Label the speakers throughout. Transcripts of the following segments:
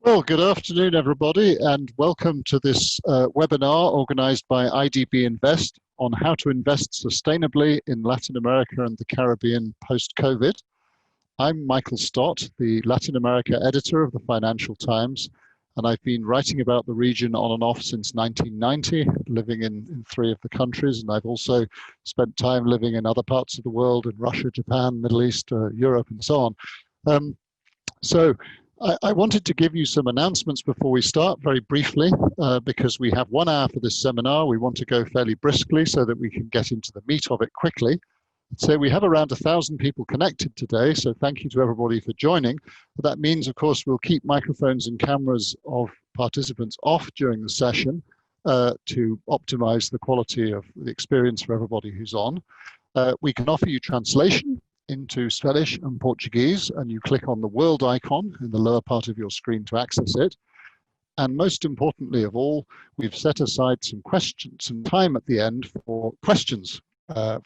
Speaker 1: Well, good afternoon, everybody, and welcome to this webinar organized by IDB Invest on how to invest sustainably in Latin America and the Caribbean post-COVID. I'm Michael Stott, the Latin America editor of the Financial Times, and I've been writing about the region on and off since 1990, living in three of the countries, and I've also spent time living in other parts of the world, in Russia, Japan, Middle East, Europe, and so on. I wanted to give you some announcements before we start, very briefly, because we have 1 hour for this seminar. We want to go fairly briskly so that we can get into the meat of it quickly. So we have around 1,000 people connected today, so thank you to everybody for joining. But that means, of course, we'll keep microphones and cameras of participants off during the session to optimize the quality of the experience for everybody who's on. We can offer you translation into Spanish and Portuguese, and you click on the world icon in the lower part of your screen to access it. And most importantly of all, we've set aside some time at the end for questions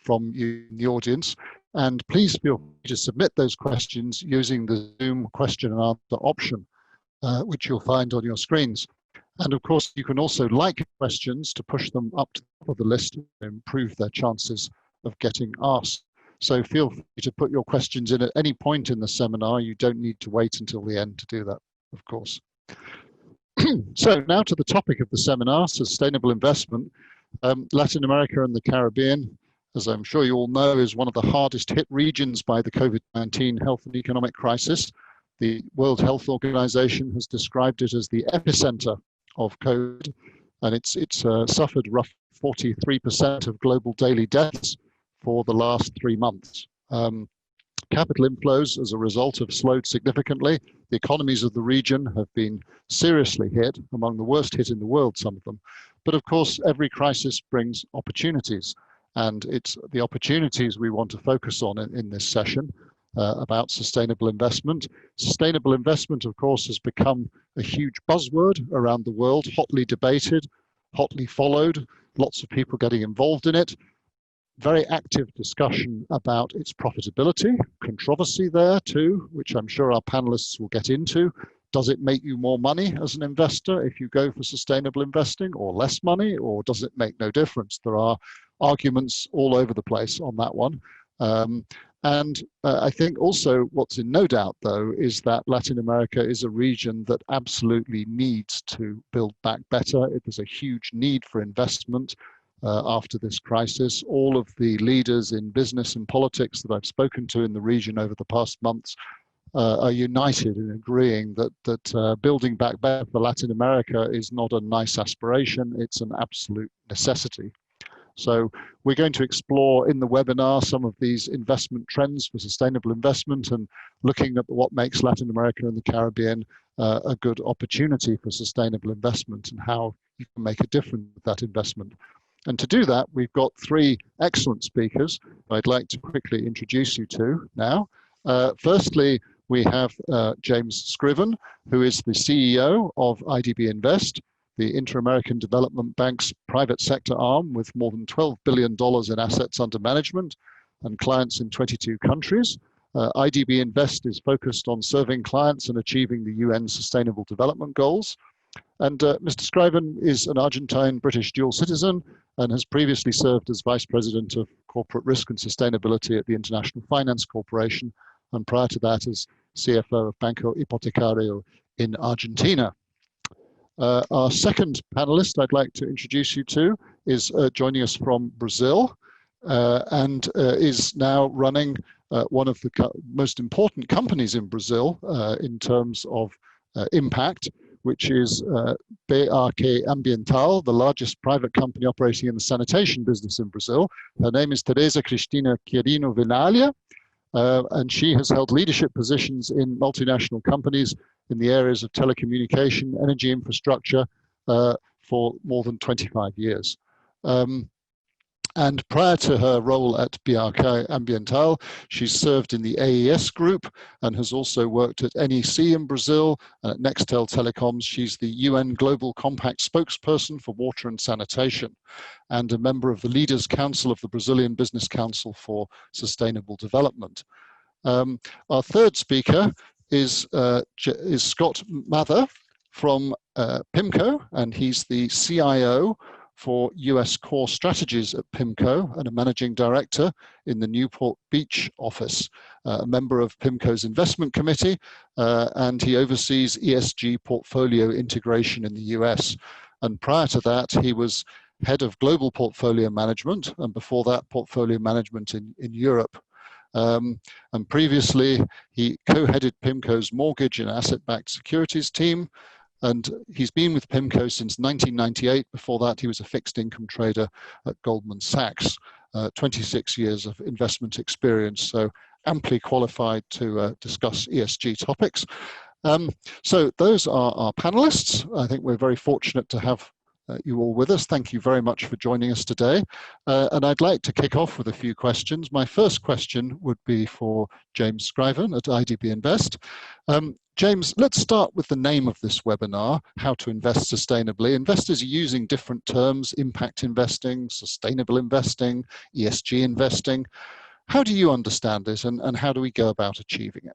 Speaker 1: from you in the audience. And please feel free to submit those questions using the Zoom question and answer option, which you'll find on your screens. And of course, you can also like questions to push them up to the top of the list and improve their chances of getting asked. So feel free to put your questions in at any point in the seminar. You don't need to wait until the end to do that, of course. So now to the topic of the seminar, sustainable investment. Latin America and the Caribbean, as I'm sure you all know, is one of the hardest hit regions by the COVID-19 health and economic crisis. The World Health Organization has described it as the epicenter of COVID, and it's suffered roughly 43% of global daily deaths for the last 3 months. Capital inflows as a result have slowed significantly. The economies of the region have been seriously hit, among the worst hit in the world, some of them. But of course, every crisis brings opportunities. And it's the opportunities we want to focus on in this session about sustainable investment. Sustainable investment, of course, has become a huge buzzword around the world, hotly debated, hotly followed, lots of people getting involved in it. Very active discussion about its profitability, controversy there too, which I'm sure our panelists will get into. Does it make you more money as an investor if you go for sustainable investing, or less money, or does it make no difference? There are arguments all over the place on that one. I think also what's in no doubt, though, is that Latin America is a region that absolutely needs to build back better. There's a huge need for investment. After this crisis. All of the leaders in business and politics that I've spoken to in the region over the past months are united in agreeing that building back better for Latin America is not a nice aspiration, it's an absolute necessity. So we're going to explore in the webinar some of these investment trends for sustainable investment and looking at what makes Latin America and the Caribbean a good opportunity for sustainable investment and how you can make a difference with that investment. And to do that, we've got 3 excellent speakers I'd like to quickly introduce you to now. Firstly, we have James Scriven, who is the CEO of IDB Invest, the Inter-American Development Bank's private sector arm with more than $12 billion in assets under management and clients in 22 countries. IDB Invest is focused on serving clients and achieving the UN Sustainable Development Goals. And Mr. Scriven is an Argentine-British dual citizen and has previously served as Vice President of Corporate Risk and Sustainability at the International Finance Corporation, and prior to that as CFO of Banco Hipotecario in Argentina. Our second panelist I'd like to introduce you to is joining us from Brazil and is now running one of the most important companies in Brazil in terms of impact, which is BRK Ambiental, the largest private company operating in the sanitation business in Brazil. Her name is Teresa Cristina and she has held leadership positions in multinational companies in the areas of telecommunication, energy infrastructure for more than 25 years. And prior to her role at BRK Ambiental, she's served in the AES group and has also worked at NEC in Brazil and at Nextel Telecoms. She's the UN Global Compact spokesperson for water and sanitation and a member of the Leaders Council of the Brazilian Business Council for Sustainable Development. Our third speaker is Scott Mather, from Pimco, and he's the CIO for US Core Strategies at Pimco and a managing director in the Newport Beach office, a member of Pimco's investment committee, and he oversees ESG portfolio integration in the US. And prior to that, he was head of global portfolio management, and before that, portfolio management in Europe. And previously, he co-headed Pimco's mortgage and asset-backed securities team, and he's been with Pimco since 1998. Before that, he was a fixed income trader at Goldman Sachs. 26 years of investment experience, so amply qualified to discuss ESG topics. So those are our panelists. I think we're very fortunate to have you all with us. Thank you very much for joining us today. And I'd like to kick off with a few questions. My first question would be for James Scriven at IDB Invest. James, let's start with the name of this webinar, How to Invest Sustainably. Investors are using different terms: impact investing, sustainable investing, ESG investing. How do you understand this, and how do we go about achieving it?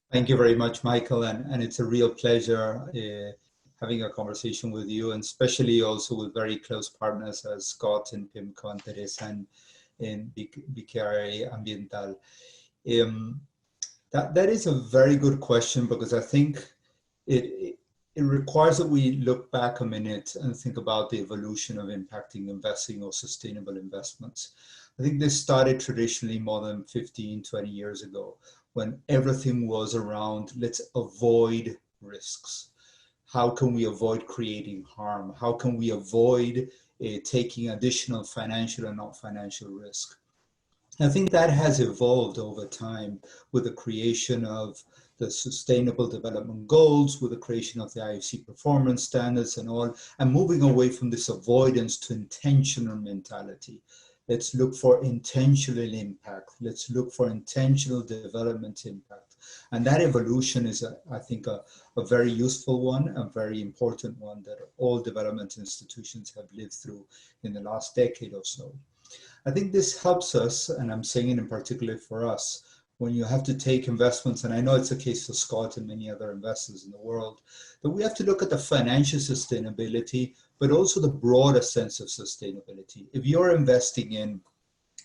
Speaker 2: Thank you very much, Michael, and it's a real pleasure having a conversation with you, and especially also with very close partners as Scott and Pimco and Teresa and in BKRA Ambiental. That is a very good question, because I think it requires that we look back a minute and think about the evolution of impacting investing or sustainable investments. I think this started traditionally more than 15, 20 years ago, when everything was around, let's avoid risks. How can we avoid creating harm? How can we avoid taking additional financial and not financial risk? I think that has evolved over time with the creation of the Sustainable Development Goals, with the creation of the IFC performance standards and all, and moving away from this avoidance to intentional mentality. Let's look for intentional impact. Let's look for intentional development impact. And that evolution is, I think, a very useful one, a very important one that all development institutions have lived through in the last decade or so. I think this helps us, and I'm saying it in particular for us, when you have to take investments, and I know it's the case for Scott and many other investors in the world, that we have to look at the financial sustainability, but also the broader sense of sustainability. If you're investing in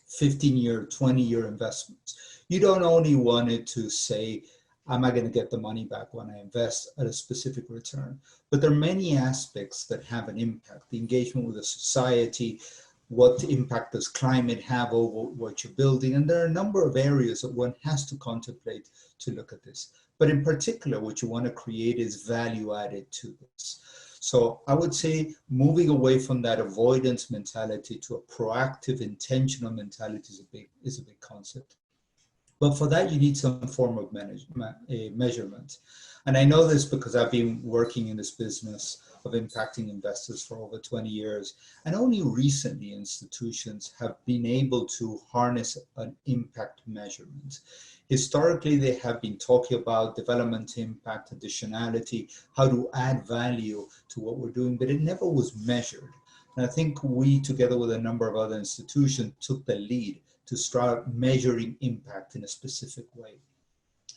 Speaker 2: 15-year, 20-year investments, you don't only want it to say, am I going to get the money back when I invest at a specific return? But there are many aspects that have an impact: the engagement with the society, what impact does climate have over what you're building? And there are a number of areas that one has to contemplate to look at this. But in particular, what you want to create is value added to this. So I would say moving away from that avoidance mentality to a proactive, intentional mentality is a big concept. But for that, you need some form of measurement. And I know this because I've been working in this business of impacting investors for over 20 years. And only recently institutions have been able to harness an impact measurement. Historically, they have been talking about development impact, additionality, how to add value to what we're doing, but it never was measured. And I think we, together with a number of other institutions, took the lead to start measuring impact in a specific way.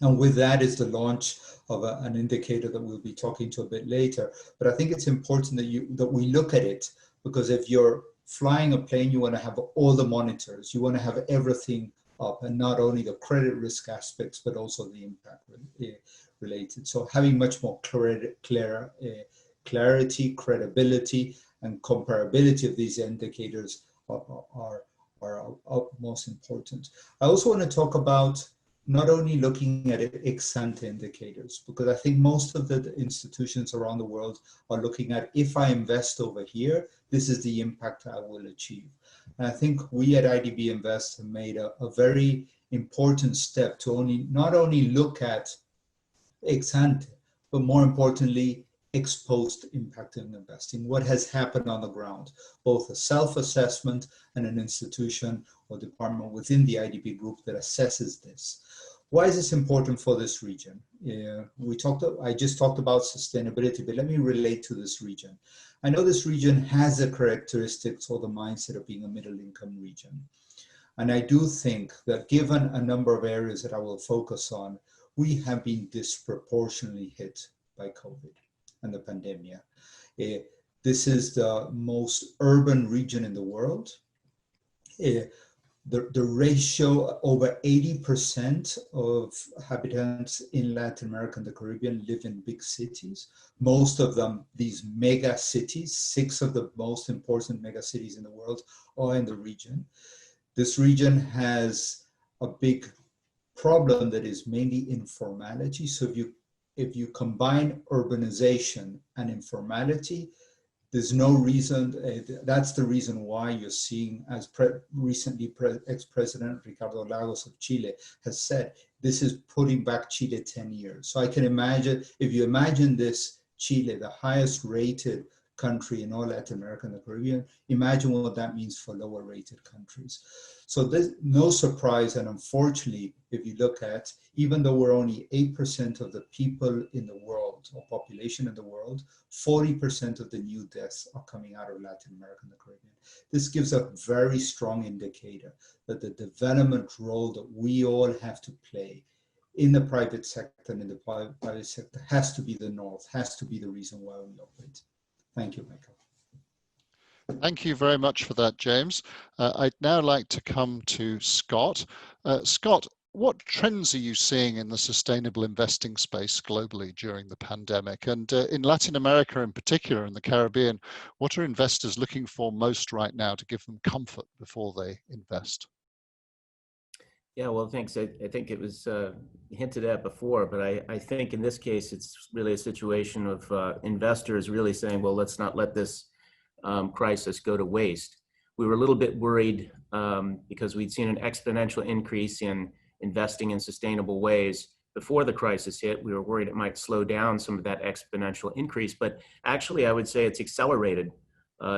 Speaker 2: And with that is the launch of an indicator that we'll be talking to a bit later. But I think it's important that we look at it, because if you're flying a plane, you want to have all the monitors. You want to have everything up, and not only the credit risk aspects, but also the impact related. So having much more clarity, credibility, and comparability of these indicators are most important. I also want to talk about not only looking at ex-ante indicators, because I think most of the institutions around the world are looking at, if I invest over here, this is the impact I will achieve. And I think we at IDB Invest have made a very important step to not only look at ex-ante, but more importantly, ex-post impact in investing, what has happened on the ground, both a self-assessment and an institution or department within the IDB group that assesses this. Why is this important for this region? I just talked about sustainability, but let me relate to this region. I know this region has the characteristics or the mindset of being a middle-income region. And I do think that given a number of areas that I will focus on, we have been disproportionately hit by COVID and the pandemic. This is the most urban region in the world. The ratio, over 80% of inhabitants in Latin America and the Caribbean live in big cities. Most of them, these mega cities, 6 of the most important mega cities in the world are in the region. This region has a big problem that is mainly informality. So if you combine urbanization and informality, there's no reason, that's the reason why you're seeing, as recently ex-President Ricardo Lagos of Chile has said, this is putting back Chile 10 years. So I can imagine, if you imagine this Chile, the highest rated country in all Latin America and the Caribbean, imagine what that means for lower rated countries. So there's no surprise, and unfortunately, if you look at, even though we're only 8% of the people in the world, or population in the world, 40% of the new deaths are coming out of Latin America and the Caribbean. This gives a very strong indicator that the development role that we all have to play in the private sector and in the private sector has to be the north, has to be the reason why we operate. Thank you, Michael.
Speaker 1: Thank you very much for that, James. I'd now like to come to Scott. Scott, what trends are you seeing in the sustainable investing space globally during the pandemic? And in Latin America in particular, and the Caribbean, what are investors looking for most right now to give them comfort before they invest?
Speaker 3: Yeah, well, thanks. I think it was hinted at before, but I think in this case, it's really a situation of investors really saying, well, let's not let this crisis go to waste. We were a little bit worried because we'd seen an exponential increase in investing in sustainable ways before the crisis hit. We were worried it might slow down some of that exponential increase, but actually I would say it's accelerated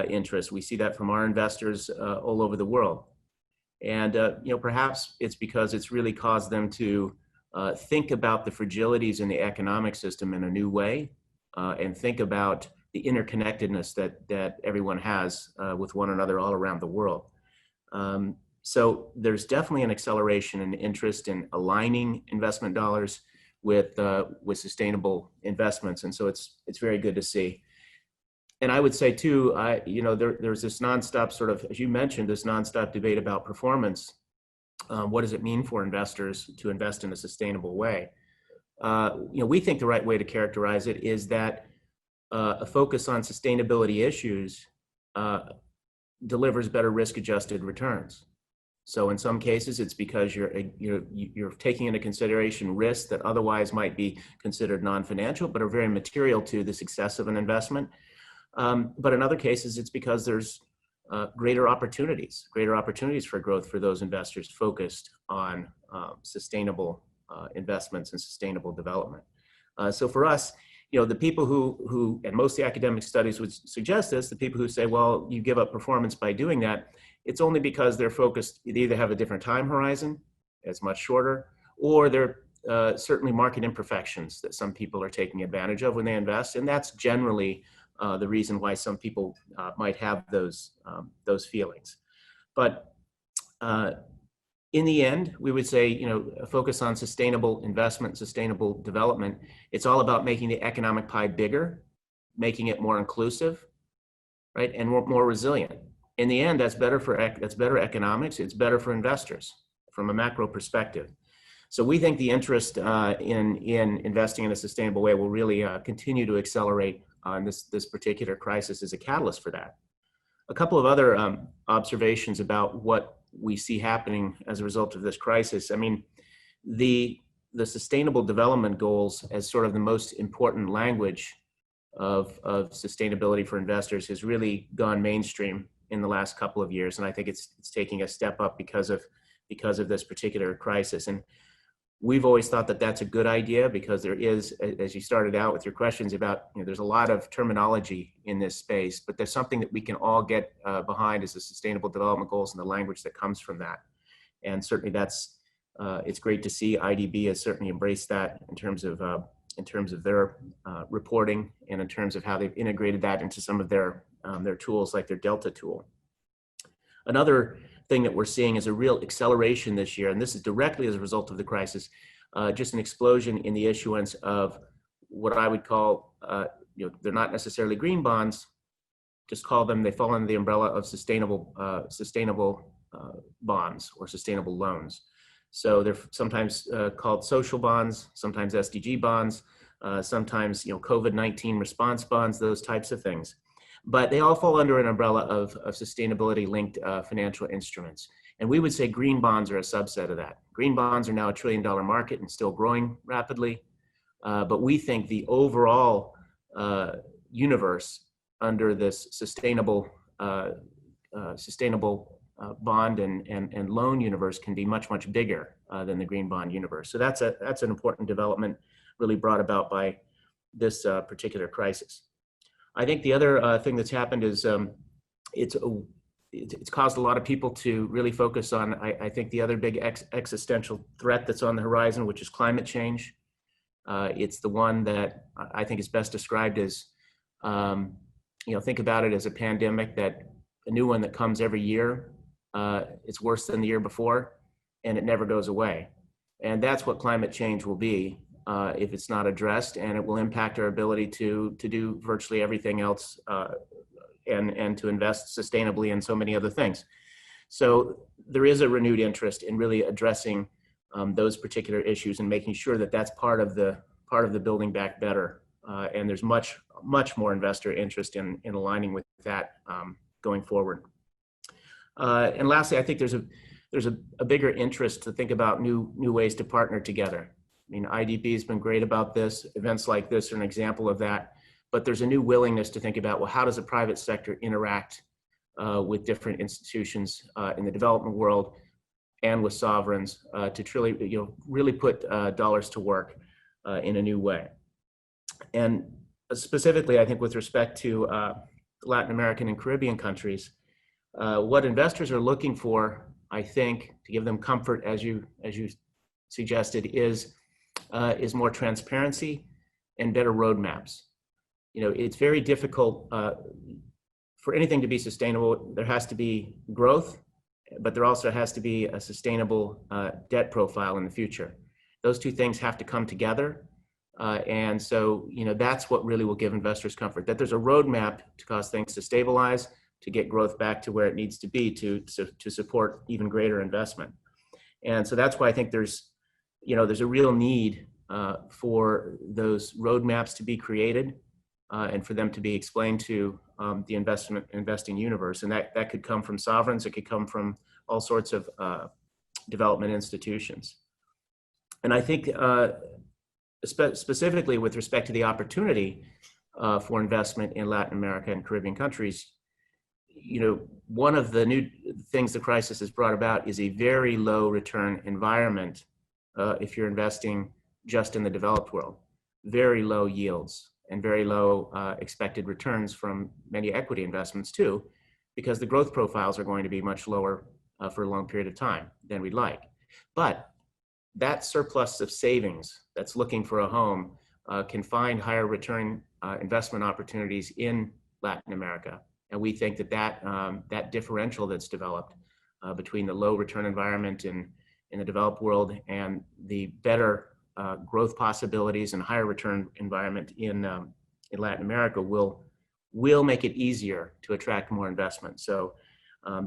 Speaker 3: interest. We see that from our investors all over the world. And perhaps it's because it's really caused them to think about the fragilities in the economic system in a new way and think about the interconnectedness that everyone has with one another all around the world. So there's definitely an acceleration in interest in aligning investment dollars with sustainable investments, and so it's very good to see. And I would say too, there's this nonstop sort of, as you mentioned, this nonstop debate about performance. What does it mean for investors to invest in a sustainable way? We think the right way to characterize it is that a focus on sustainability issues delivers better risk-adjusted returns. So in some cases, it's because you're taking into consideration risks that otherwise might be considered non-financial, but are very material to the success of an investment. But in other cases, it's because there's greater opportunities for growth for those investors focused on sustainable investments and sustainable development. So for us, the people who, and most of the academic studies would suggest this, the people who say, well, you give up performance by doing that, it's only because they're focused, they either have a different time horizon, it's much shorter, or they're certainly market imperfections that some people are taking advantage of when they invest. And that's generally the reason why some people might have those feelings. But in the end, we would say, a focus on sustainable investment, sustainable development. It's all about making the economic pie bigger, making it more inclusive, right, and more resilient. In the end, that's better economics. It's better for investors from a macro perspective. So we think the interest in investing in a sustainable way will really continue to accelerate on this particular crisis as a catalyst for that. A couple of other observations about what we see happening as a result of this crisis. I mean, the sustainable development goals as sort of the most important language of sustainability for investors has really gone mainstream in the last couple of years, and I think it's taking a step up because of this particular crisis. And we've always thought that that's a good idea because there is, as you started out with your questions about, there's a lot of terminology in this space, but there's something that we can all get behind as the sustainable development goals and the language that comes from that. And certainly that's, it's great to see IDB has certainly embraced that in terms of their reporting and in terms of how they've integrated that into some of their tools, like their Delta tool. Another thing that we're seeing is a real acceleration this year, and this is directly as a result of the crisis, just an explosion in the issuance of what I would call, they're not necessarily green bonds, just call them, they fall under the umbrella of sustainable bonds or sustainable loans. So they're sometimes called social bonds, sometimes SDG bonds, sometimes COVID-19 response bonds, those types of things. But they all fall under an umbrella of sustainability-linked financial instruments. And we would say green bonds are a subset of that. Green bonds are now $1 trillion market and still growing rapidly. But we think the overall universe under this sustainable bond and loan universe can be much, much bigger than the green bond universe. So that's an important development really brought about by this particular crisis. I think the other thing that's happened is it's caused a lot of people to really focus on, I think, the other big existential threat that's on the horizon, which is climate change. It's the one that I think is best described as, think about it as a pandemic, that a new one that comes every year. It's worse than the year before, and it never goes away. And that's what climate change will be if it's not addressed, and it will impact our ability to do virtually everything else and to invest sustainably in so many other things. So there is a renewed interest in really addressing those particular issues and making sure that that's part of the building back better. And there's much more investor interest in aligning with that going forward. And lastly, I think there's a bigger interest to think about new ways to partner together. I mean, IDB has been great about this. Events like this are an example of that. But there's a new willingness to think about, well, how does the private sector interact with different institutions in the development world and with sovereigns to truly, really put dollars to work in a new way. And specifically, I think with respect to Latin American and Caribbean countries, what investors are looking for, I think, to give them comfort, as you suggested, is more transparency and better roadmaps. It's very difficult for anything to be sustainable. There has to be growth, but there also has to be a sustainable debt profile in the future. Those two things have to come together. And so, that's what really will give investors comfort, that there's a roadmap to cause things to stabilize, to get growth back to where it needs to be to support even greater investment. And so that's why I think there's a real need for those roadmaps to be created and for them to be explained to the investing universe. And that could come from sovereigns, it could come from all sorts of development institutions. And I think specifically with respect to the opportunity for investment in Latin America and Caribbean countries, one of the new things the crisis has brought about is a very low return environment if you're investing just in the developed world. Very low yields and very low expected returns from many equity investments too, because the growth profiles are going to be much lower for a long period of time than we'd like. But that surplus of savings that's looking for a home can find higher return investment opportunities in Latin America. And we think that differential that's developed between the low return environment in the developed world and the better growth possibilities and higher return environment in Latin America will make it easier to attract more investment. So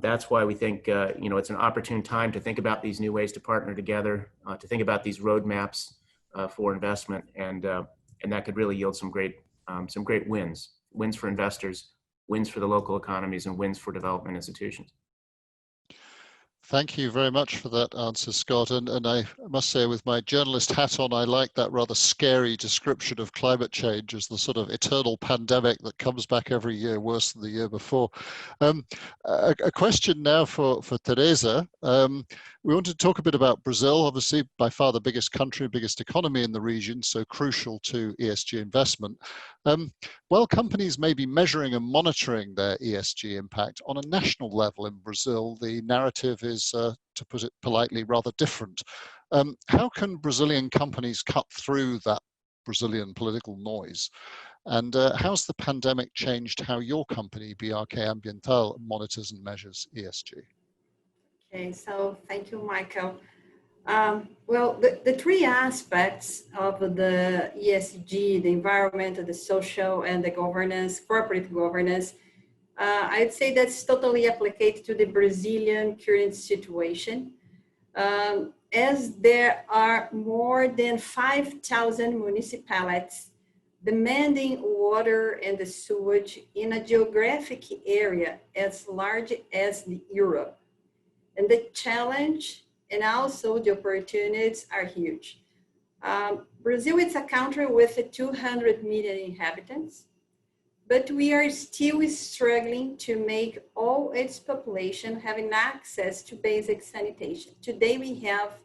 Speaker 3: that's why we think it's an opportune time to think about these new ways to partner together, to think about these roadmaps for investment, and that could really yield some great wins for investors, wins for the local economies, and wins for development institutions.
Speaker 1: Thank you very much for that answer, Scott. And I must say, with my journalist hat on, I like that rather scary description of climate change as the sort of eternal pandemic that comes back every year, worse than the year before. A question now for Teresa. We want to talk a bit about Brazil, obviously by far the biggest country, biggest economy in the region, so crucial to ESG investment. While companies may be measuring and monitoring their ESG impact on a national level in Brazil, the narrative is, to put it politely, rather different. How can Brazilian companies cut through that Brazilian political noise? And how's the pandemic changed how your company, BRK Ambiental, monitors and measures ESG?
Speaker 4: Okay, so thank you, Michael. Well, the three aspects of the ESG, the environmental, the social, and the governance, corporate governance, I'd say that's totally applicable to the Brazilian current situation. As there are more than 5,000 municipalities demanding water and the sewage in a geographic area as large as Europe. And the challenge and also the opportunities are huge. Brazil is a country with 200 million inhabitants, but we are still struggling to make all its population having access to basic sanitation. Today we have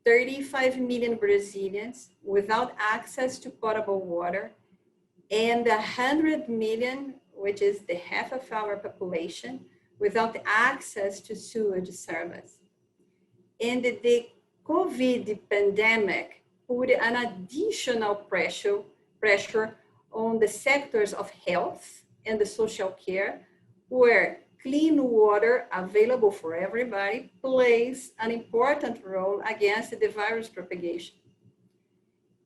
Speaker 4: 35 million Brazilians without access to potable water, and 100 million, which is the half of our population, without access to sewage service. And the COVID pandemic put an additional pressure on the sectors of health and the social care, where clean water available for everybody plays an important role against the virus propagation.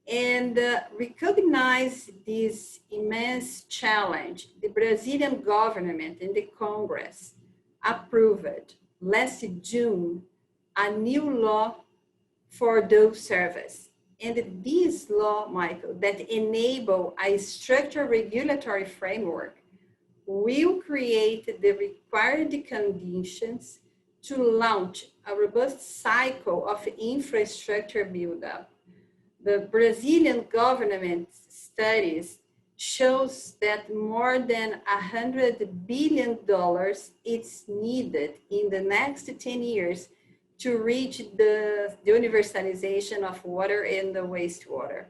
Speaker 4: And recognize this immense challenge, the Brazilian government and the Congress approved last June a new law for those services. And this law, Michael, that enable a structured regulatory framework will create the required conditions to launch a robust cycle of infrastructure buildup. The Brazilian government studies shows that more than $100 billion is needed in the next 10 years to reach the universalization of water and the wastewater.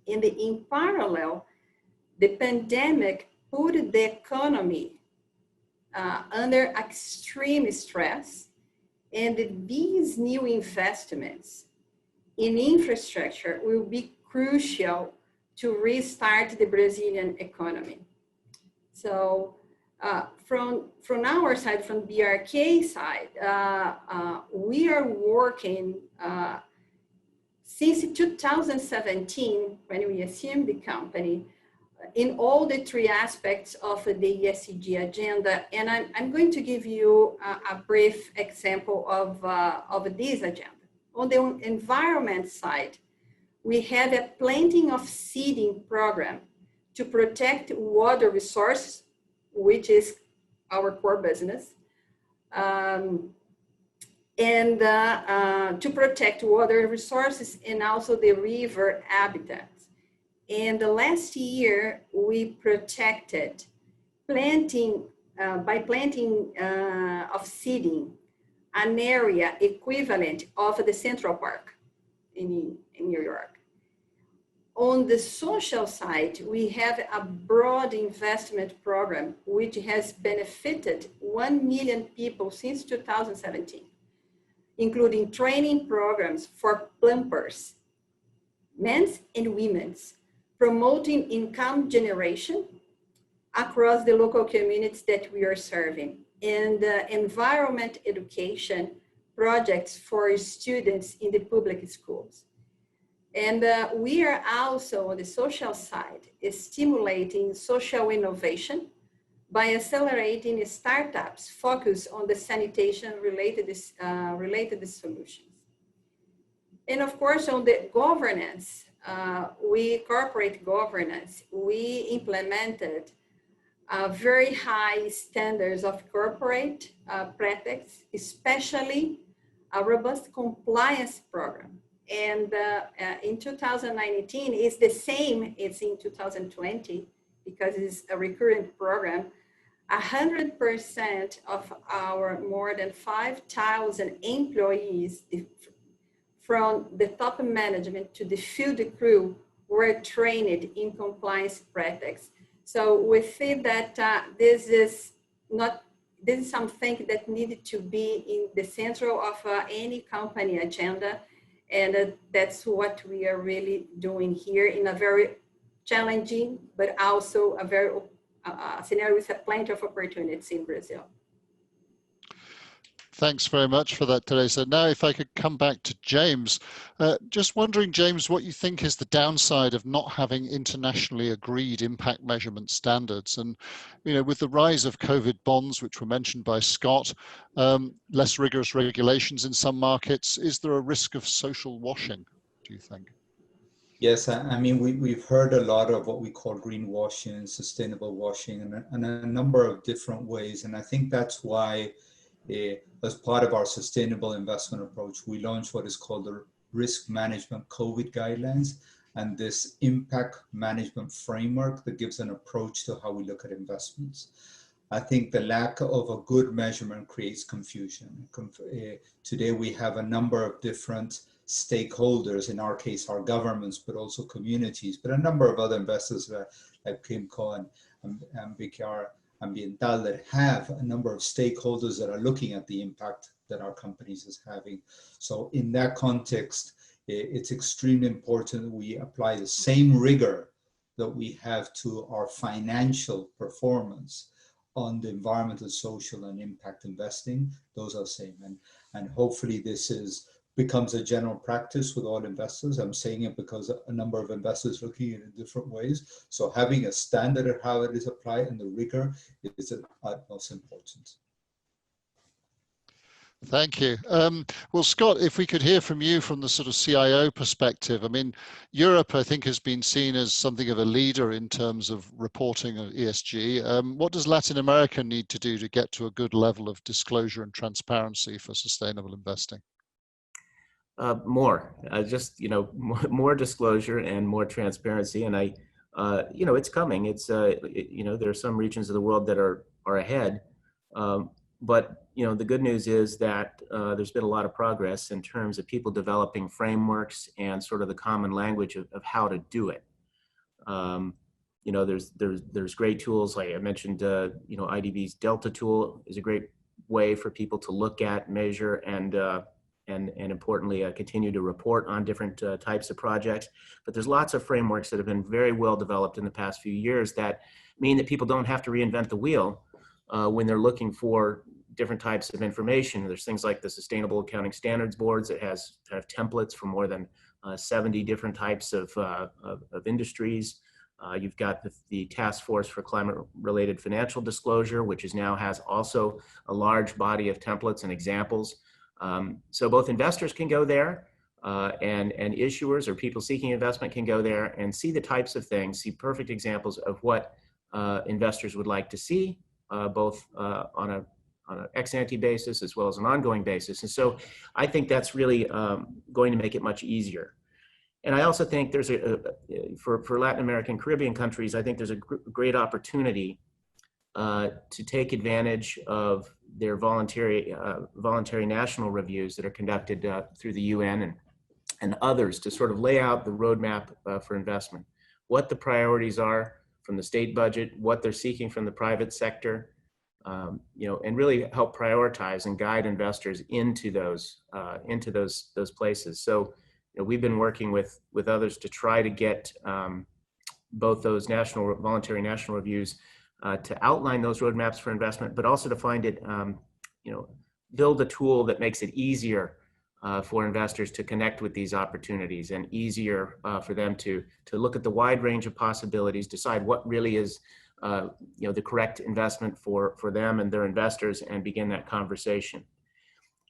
Speaker 4: And in parallel, the pandemic put the economy under extreme stress, and these new investments in infrastructure will be crucial to restart the Brazilian economy. So from our side, from BRK side, we are working since 2017, when we assumed the company, in all the three aspects of the ESG agenda. And I'm going to give you a brief example of this agenda. On the environment side, we have a planting of seeding program to protect water resources, which is our core business, and to protect water resources and also the river habitats. And the last year, we protected by planting of seeding an area equivalent of the Central Park in New York. On the social side, we have a broad investment program which has benefited 1 million people since 2017, including training programs for plumbers, men's and women's, promoting income generation across the local communities that we are serving, and environment education projects for students in the public schools. And we are also on the social side stimulating social innovation by accelerating startups focused on the sanitation related solutions. And of course, on the governance, corporate governance, we implemented very high standards of corporate practice, especially a robust compliance program. And in 2019, it's the same, it's in 2020, because it's a recurrent program. 100% of our more than 5,000 employees, from the top management to the field crew, were trained in compliance practice. So we feel that this is something that needed to be in the center of any company agenda. And that's what we are really doing here in a very challenging, but also a very scenario with plenty of opportunities in Brazil.
Speaker 1: Thanks very much for that, Teresa. Now, if I could come back to James, just wondering, James, what you think is the downside of not having internationally agreed impact measurement standards. And, you know, with the rise of COVID bonds, which were mentioned by Scott, less rigorous regulations in some markets, is there a risk of social washing, do you think?
Speaker 2: Yes, I mean, we've heard a lot of what we call greenwashing, sustainable washing, and a number of different ways. And I think that's why, as part of our sustainable investment approach, we launched what is called the Risk Management COVID Guidelines, and this impact management framework that gives an approach to how we look at investments. I think the lack of a good measurement creates confusion. Today we have a number of different stakeholders, in our case our governments, but also communities, but a number of other investors like Pimco and BKR Ambiental that have a number of stakeholders that are looking at the impact that our companies is having. So in that context, it's extremely important that we apply the same rigor that we have to our financial performance on the environmental, social, and impact investing. Those are the same. And hopefully this becomes a general practice with all investors. I'm saying it because a number of investors looking at it in different ways. So having a standard of how it is applied and the rigor is of utmost importance.
Speaker 1: Thank you. Well, Scott, if we could hear from you from the sort of CIO perspective. I mean, Europe, I think, has been seen as something of a leader in terms of reporting of ESG. What does Latin America need to do to get to a good level of disclosure and transparency for sustainable investing?
Speaker 3: More, more disclosure and more transparency. And it's coming. It's, there are some regions of the world that are ahead. But, the good news is that there's been a lot of progress in terms of people developing frameworks and sort of the common language of how to do it. There's great tools, like I mentioned, IDB's Delta tool is a great way for people to look at, measure, and importantly, continue to report on different types of projects. But there's lots of frameworks that have been very well developed in the past few years that mean that people don't have to reinvent the wheel when they're looking for different types of information. There's things like the Sustainable Accounting Standards Boards that have templates for more than 70 different types of industries. You've got the Task Force for Climate-Related Financial Disclosure, which now has also a large body of templates and examples. So both investors can go there and issuers or people seeking investment can go there and see the types of things, see perfect examples of what investors would like to see, both on an ex-ante basis as well as an ongoing basis. And so I think that's really going to make it much easier. And I also think there's for Latin American, Caribbean countries, I think there's a great opportunity to take advantage of their voluntary national reviews that are conducted through the UN and others to sort of lay out the roadmap for investment, what the priorities are from the state budget, what they're seeking from the private sector, and really help prioritize and guide investors into those places. So we've been working with others to try to get both those voluntary national reviews to outline those roadmaps for investment, but also to find it, build a tool that makes it easier for investors to connect with these opportunities and easier for them to look at the wide range of possibilities, decide what really is the correct investment for them and their investors, and begin that conversation.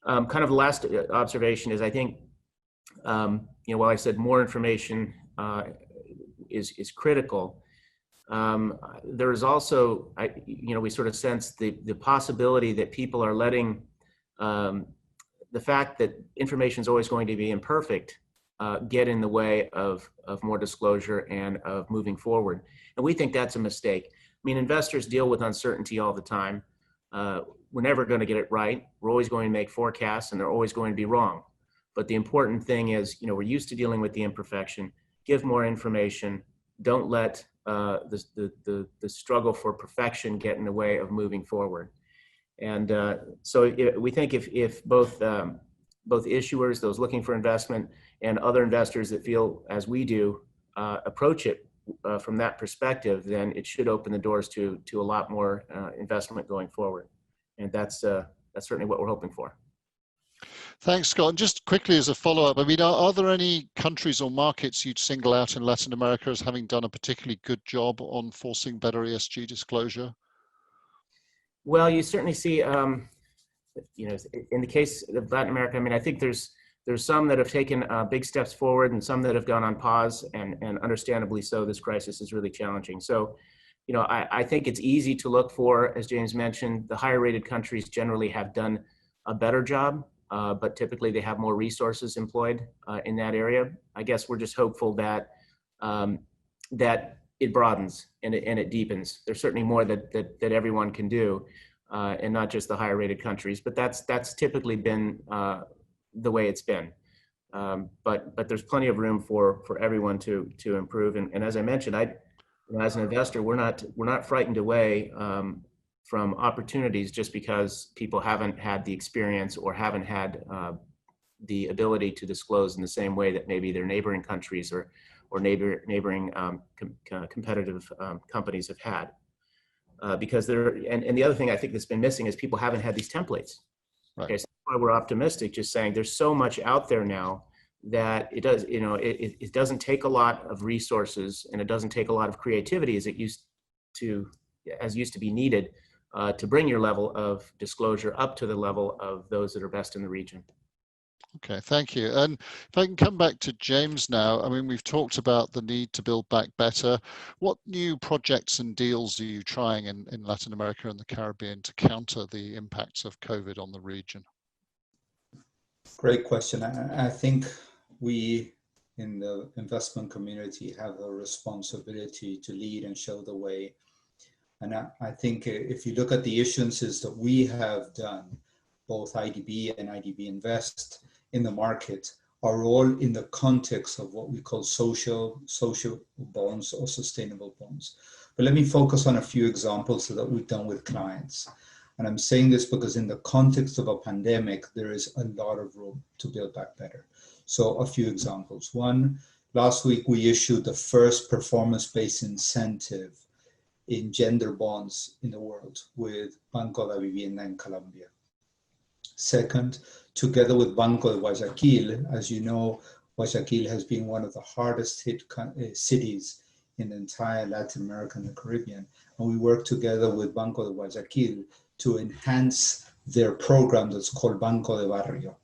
Speaker 3: Kind of the last observation is, I think, while I said more information is critical, there is also, we sort of sense the possibility that people are letting the fact that information is always going to be imperfect get in the way of more disclosure and of moving forward. And we think that's a mistake. I mean, investors deal with uncertainty all the time. We're never going to get it right. We're always going to make forecasts, and they're always going to be wrong. But the important thing is, we're used to dealing with the imperfection. Give more information. Don't let the struggle for perfection get in the way of moving forward. And so we think if both issuers, those looking for investment, and other investors that feel as we do approach it from that perspective, then it should open the doors to a lot more investment going forward. And that's that's certainly what we're hoping for.
Speaker 1: Thanks, Scott. And just quickly as a follow-up, I mean, are there any countries or markets you'd single out in Latin America as having done a particularly good job on forcing better ESG disclosure?
Speaker 3: Well, you certainly see, you know, in the case of Latin America, I mean, I think there's some that have taken big steps forward and some that have gone on pause, and understandably so. This crisis is really challenging. So, you know, I think it's easy to look for, as James mentioned, the higher rated countries generally have done a better job, but typically they have more resources employed in that area. I guess we're just hopeful that that it broadens and it deepens. There's certainly more that everyone can do, and not just the higher rated countries, but that's typically been the way it's been. But there's plenty of room for everyone to improve. And as I mentioned, as an investor, we're not frightened away from opportunities just because people haven't had the experience or haven't had the ability to disclose in the same way that maybe their neighboring countries or neighboring competitive companies have had. Because and the other thing I think that's been missing is people haven't had these templates.
Speaker 1: Right.
Speaker 3: Okay, so that's why we're optimistic, just saying there's so much out there now that it does, you know, it doesn't take a lot of resources and it doesn't take a lot of creativity as used to be needed to bring your level of disclosure up to the level of those that are best in the region.
Speaker 1: Okay, thank you. And if I can come back to James now, I mean, we've talked about the need to build back better. What new projects and deals are you trying in Latin America and the Caribbean to counter the impacts of COVID on the region?
Speaker 2: Great question. I think we in the investment community have a responsibility to lead and show the way. And I think if you look at the issuances that we have done, both IDB and IDB Invest in the market, are all in the context of what we call social bonds or sustainable bonds. But let me focus on a few examples that we've done with clients. And I'm saying this because in the context of a pandemic, there is a lot of room to build back better. So a few examples. One, last week we issued the first performance-based incentive in gender bonds in the world with Banco de Vivienda in Colombia. Second, together with Banco de Guayaquil, as you know, Guayaquil has been one of the hardest hit cities in the entire Latin America and the Caribbean. And we work together with Banco de Guayaquil to enhance their program that's called Banco de Barrio.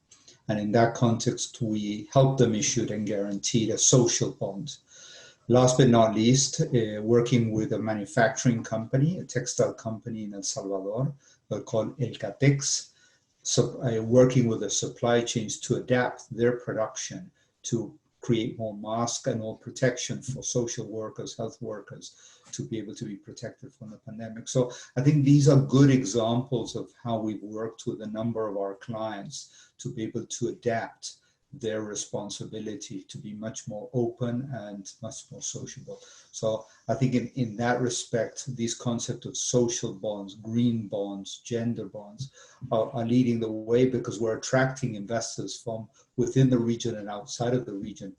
Speaker 2: And in that context, we helped them issue and guaranteed a social bond. Last but not least, working with a manufacturing company, a textile company in El Salvador, they're called El Catex, so working with the supply chains to adapt their production to create more masks and more protection for social workers, health workers, to be able to be protected from the pandemic. So I think these are good examples of how we've worked with a number of our clients to be able to adapt their responsibility to be much more open and much more sociable. So I think in that respect, these concepts of social bonds, green bonds, gender bonds are leading the way, because we're attracting investors from within the region and outside of the region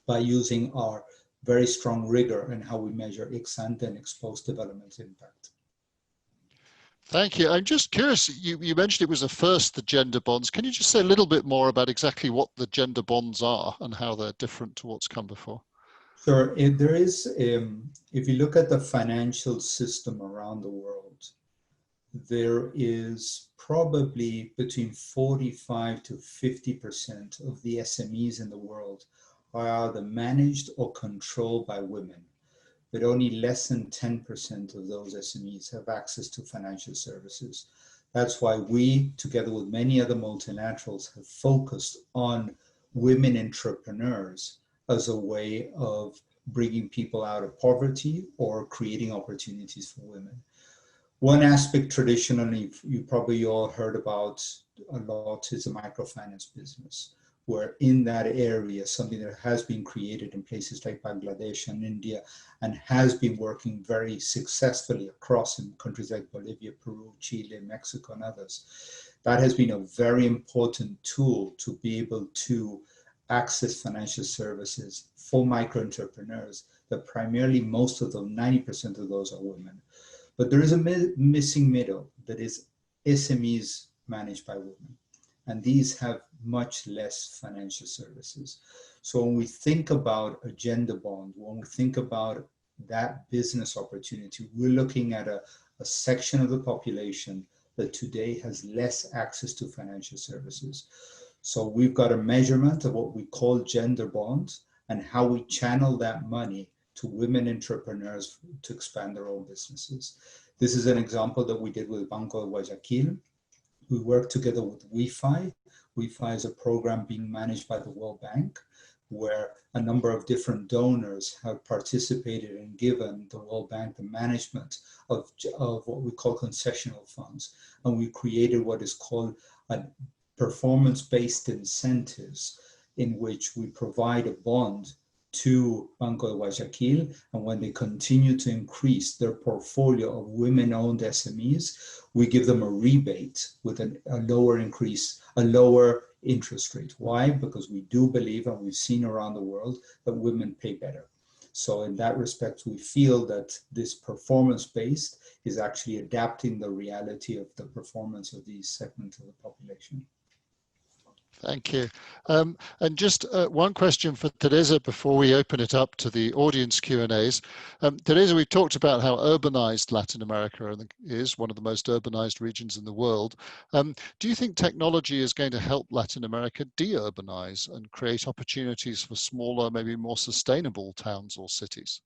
Speaker 2: by using our very strong rigor in how we measure ex-ante and ex-post development impact.
Speaker 1: Thank you. I'm just curious, you mentioned it was a first, the gender bonds. Can you just say a little bit more about exactly what the gender bonds are and how they're different to what's come before?
Speaker 2: Sure. There is, if you look at the financial system around the world, there is probably between 45 to 50% of the SMEs in the world are either managed or controlled by women, but only less than 10% of those SMEs have access to financial services. That's why we, together with many other multilaterals, have focused on women entrepreneurs as a way of bringing people out of poverty or creating opportunities for women. One aspect traditionally you probably all heard about a lot is the microfinance business, where in that area, something that has been created in places like Bangladesh and India and has been working very successfully across in countries like Bolivia, Peru, Chile, Mexico, and others. That has been a very important tool to be able to access financial services for micro entrepreneurs, that primarily most of them, 90% of those are women. But there is a missing middle, that is SMEs managed by women. And these have much less financial services. So when we think about a gender bond, when we think about that business opportunity, we're looking at a section of the population that today has less access to financial services. So we've got a measurement of what we call gender bonds and how we channel that money to women entrepreneurs to expand their own businesses. This is an example that we did with Banco de Guayaquil. We worked together with WIFI. WIFI is a program being managed by the World Bank, where a number of different donors have participated and given the World Bank the management of what we call concessional funds. And we created what is called a performance-based incentives, in which we provide a bond to Banco de Guayaquil, and when they continue to increase their portfolio of women-owned SMEs, we give them a rebate with a lower interest rate. Why? Because we do believe, and we've seen around the world, that women pay better. So in that respect, we feel that this performance-based is actually adapting the reality of the performance of these segments of the population.
Speaker 1: Thank you. And just one question for Teresa before we open it up to the audience Q&As. Teresa, we've talked about how urbanized Latin America is, one of the most urbanized regions in the world. Do you think technology is going to help Latin America de-urbanize and create opportunities for smaller, maybe more sustainable towns or cities?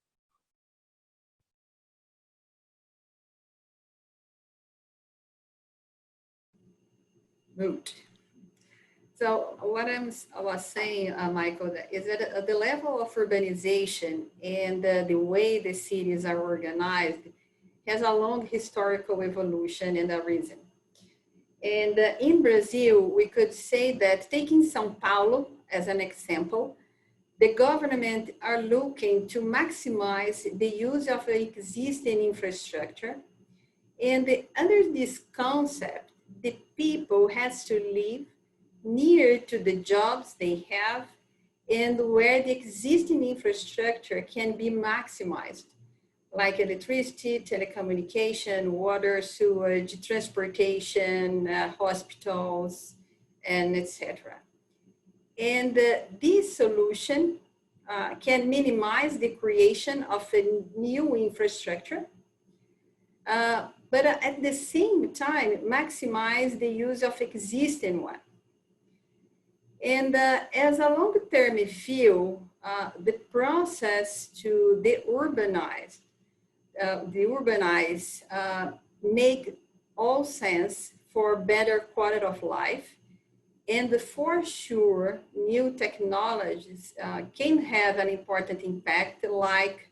Speaker 4: Moot. So what I was saying, Michael, is that at the level of urbanization and the way the cities are organized has a long historical evolution and a reason. And in Brazil, we could say that, taking São Paulo as an example, the government are looking to maximize the use of the existing infrastructure. And under this concept, the people has to live near to the jobs they have and where the existing infrastructure can be maximized, like electricity, telecommunication, water, sewage, transportation, hospitals, and etc. And this solution can minimize the creation of a new infrastructure, but at the same time, maximize the use of existing one. And as a long-term view, the process to de-urbanize make all sense for better quality of life. And for sure, new technologies can have an important impact, like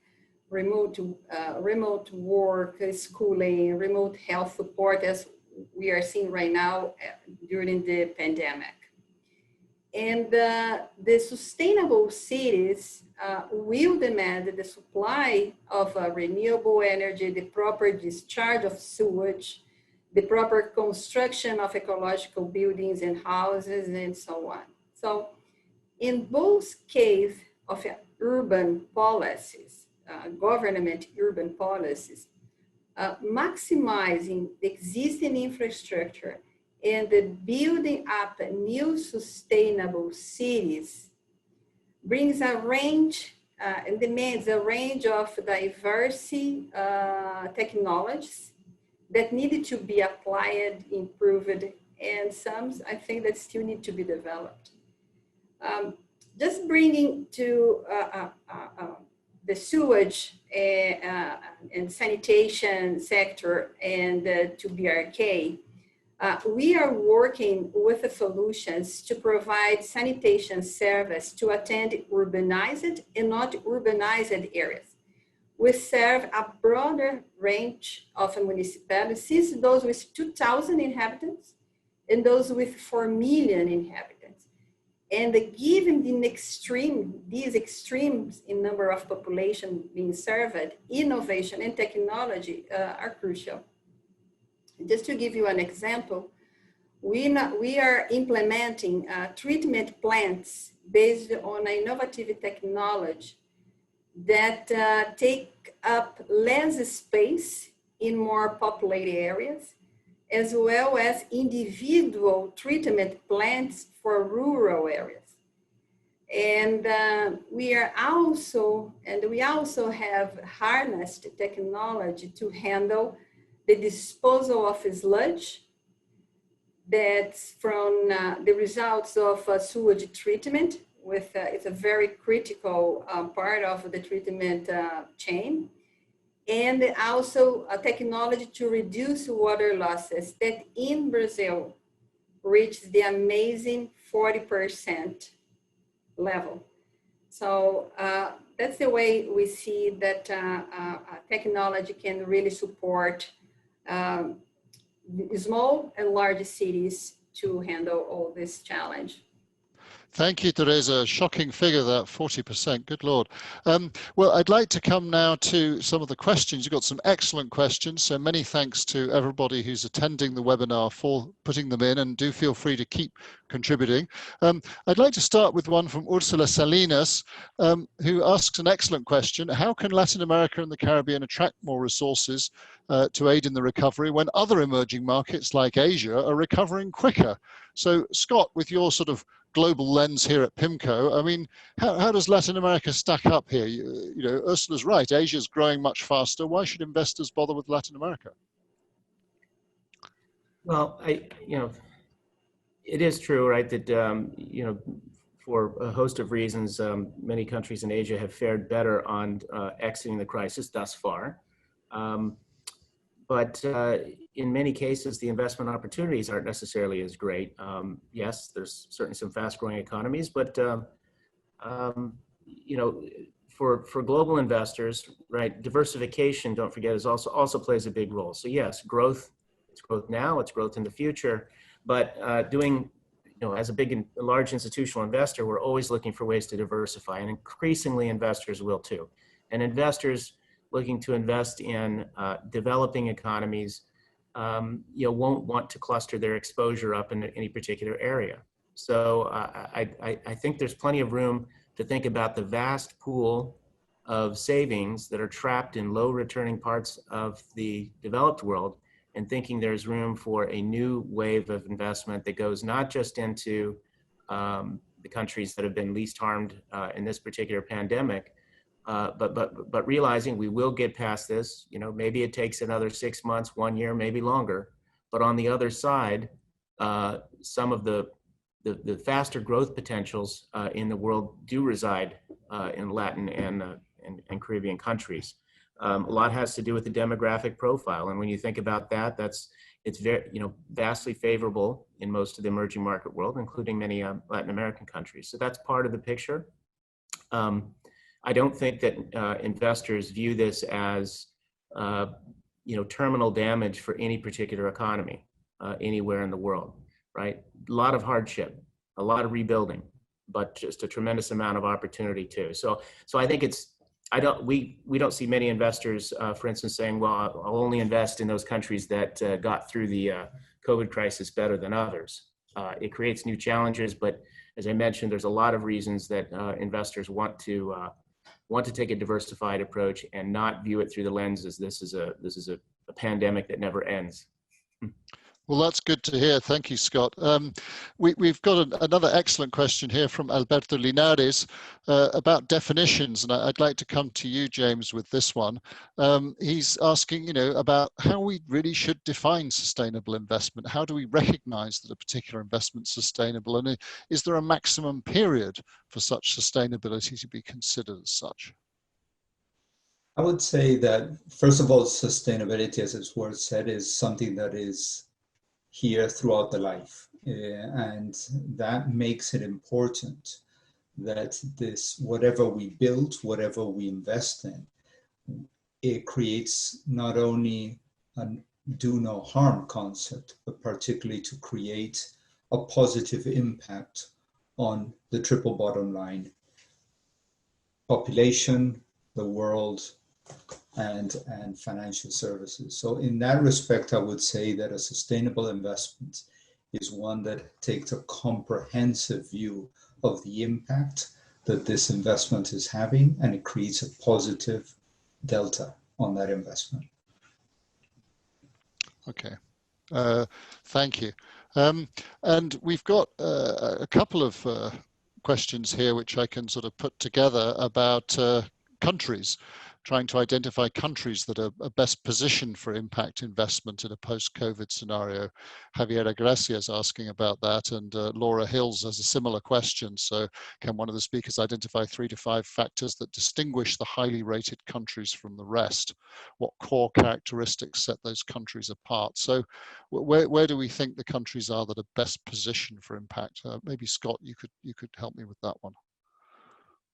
Speaker 4: remote work, schooling, remote health support, as we are seeing right now during the pandemic. And the sustainable cities will demand the supply of renewable energy, the proper discharge of sewage, the proper construction of ecological buildings and houses, and so on. So in both cases of urban policies, government urban policies, maximizing the existing infrastructure and the building up new sustainable cities brings a range and demands a range of diverse technologies that needed to be applied, improved, and some I think that still need to be developed. Just bringing to the sewage and sanitation sector and to BRK, we are working with the solutions to provide sanitation service to attend urbanized and not urbanized areas. We serve a broader range of municipalities, those with 2,000 inhabitants and those with 4 million inhabitants. And given these extremes in number of population being served, innovation and technology are crucial. Just to give you an example, we are implementing treatment plants based on innovative technology that take up less space in more populated areas as well as individual treatment plants for rural areas. And we also have harnessed technology to handle the disposal of sludge that's from the results of sewage treatment. It's a very critical part of the treatment chain. And also a technology to reduce water losses that in Brazil reached the amazing 40% level. So that's the way we see that technology can really support small and large cities to handle all this challenge.
Speaker 1: Thank you, Teresa. Shocking figure, that 40%. Good Lord. Well, I'd like to come now to some of the questions. You've got some excellent questions, so many thanks to everybody who's attending the webinar for putting them in, and do feel free to keep contributing. I'd like to start with one from Ursula Salinas, who asks an excellent question. How can Latin America and the Caribbean attract more resources to aid in the recovery when other emerging markets like Asia are recovering quicker? So Scott, with your sort of global lens here at Pimco, I mean, how does Latin America stack up here? You know, Ursula's right, Asia's growing much faster. Why should investors bother with Latin America?
Speaker 3: Well, it is true, right, that, for a host of reasons, many countries in Asia have fared better on exiting the crisis thus far. But in many cases, the investment opportunities aren't necessarily as great. Yes, there's certainly some fast-growing economies, but for global investors, right, diversification, don't forget, is also plays a big role. So yes, growth, it's growth now, it's growth in the future, but as a large institutional investor, we're always looking for ways to diversify, and increasingly investors will too. And investors looking to invest in developing economies, won't want to cluster their exposure up in any particular area. So I think there's plenty of room to think about the vast pool of savings that are trapped in low returning parts of the developed world, and thinking there's room for a new wave of investment that goes not just into the countries that have been least harmed in this particular pandemic, but realizing we will get past this. Maybe it takes another 6 months, 1 year, maybe longer. But on the other side, some of the faster growth potentials in the world do reside in Latin and Caribbean countries. A lot has to do with the demographic profile, and when you think about that, it's very vastly favorable in most of the emerging market world, including many Latin American countries. So that's part of the picture. I don't think that investors view this as, terminal damage for any particular economy anywhere in the world, right? A lot of hardship, a lot of rebuilding, but just a tremendous amount of opportunity too. So I think we don't see many investors, for instance, saying, well, I'll only invest in those countries that got through the COVID crisis better than others. It creates new challenges, but as I mentioned, there's a lot of reasons that investors want to take a diversified approach and not view it through the lens as this is a pandemic that never ends.
Speaker 1: Well, that's good to hear. Thank you, Scott. We've got another excellent question here from Alberto Linares about definitions, and I'd like to come to you, James, with this one. He's asking, about how we really should define sustainable investment. How do we recognize that a particular investment's sustainable, and is there a maximum period for such sustainability to be considered as such?
Speaker 2: I would say that, first of all, sustainability, as its word said, is something that is here throughout the life. And that makes it important that whatever we build, whatever we invest in, it creates not only a do no harm concept, but particularly to create a positive impact on the triple bottom line: population, the world, and financial services. So in that respect, I would say that a sustainable investment is one that takes a comprehensive view of the impact that this investment is having, and it creates a positive delta on that investment.
Speaker 1: Okay, Thank you. And we've got a couple of questions here which I can sort of put together about countries, trying to identify countries that are best positioned for impact investment in a post-COVID scenario. Javier Gracias asking about that, and Laura Hills has a similar question. So can one of the speakers identify 3 to 5 factors that distinguish the highly rated countries from the rest? What core characteristics set those countries apart? So where do we think the countries are that are best positioned for impact? Maybe Scott, you could help me with that one.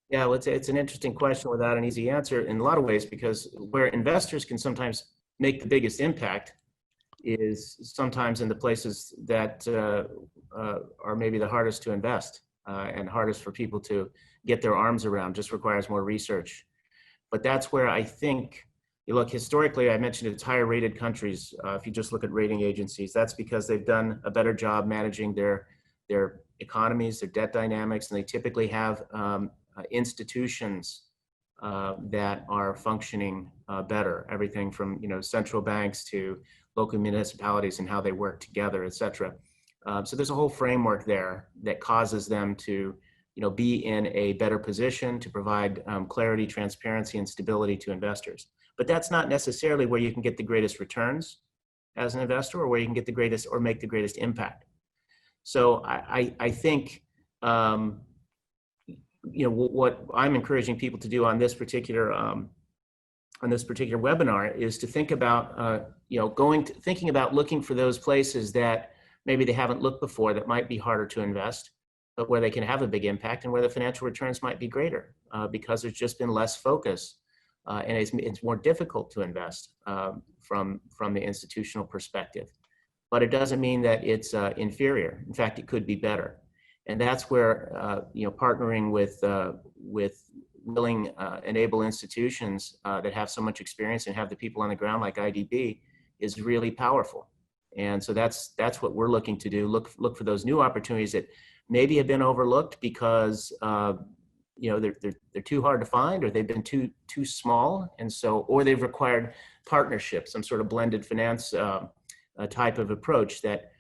Speaker 3: Yeah, well, it's an interesting question without an easy answer in a lot of ways, because where investors can sometimes make the biggest impact is sometimes in the places that are maybe the hardest to invest and hardest for people to get their arms around, just requires more research. But that's where I think, you look historically, I mentioned it's higher rated countries. If you just look at rating agencies, that's because they've done a better job managing their economies, their debt dynamics, and they typically have institutions that are functioning better. Everything from central banks to local municipalities and how they work together, et cetera. So there's a whole framework there that causes them to be in a better position to provide clarity, transparency, and stability to investors. But that's not necessarily where you can get the greatest returns as an investor, or where you can get the greatest or make the greatest impact. So I think what I'm encouraging people to do on this particular webinar is to think about thinking about looking for those places that maybe they haven't looked before, that might be harder to invest, but where they can have a big impact and where the financial returns might be greater because there's just been less focus and it's more difficult to invest from the institutional perspective. But it doesn't mean that it's inferior. In fact, it could be better. And that's where partnering with willing, enable institutions that have so much experience and have the people on the ground like IDB is really powerful. And so that's what we're looking to do. Look for those new opportunities that maybe have been overlooked because they're too hard to find, or they've been too small, and so, or they've required partnerships, some sort of blended finance type of approach that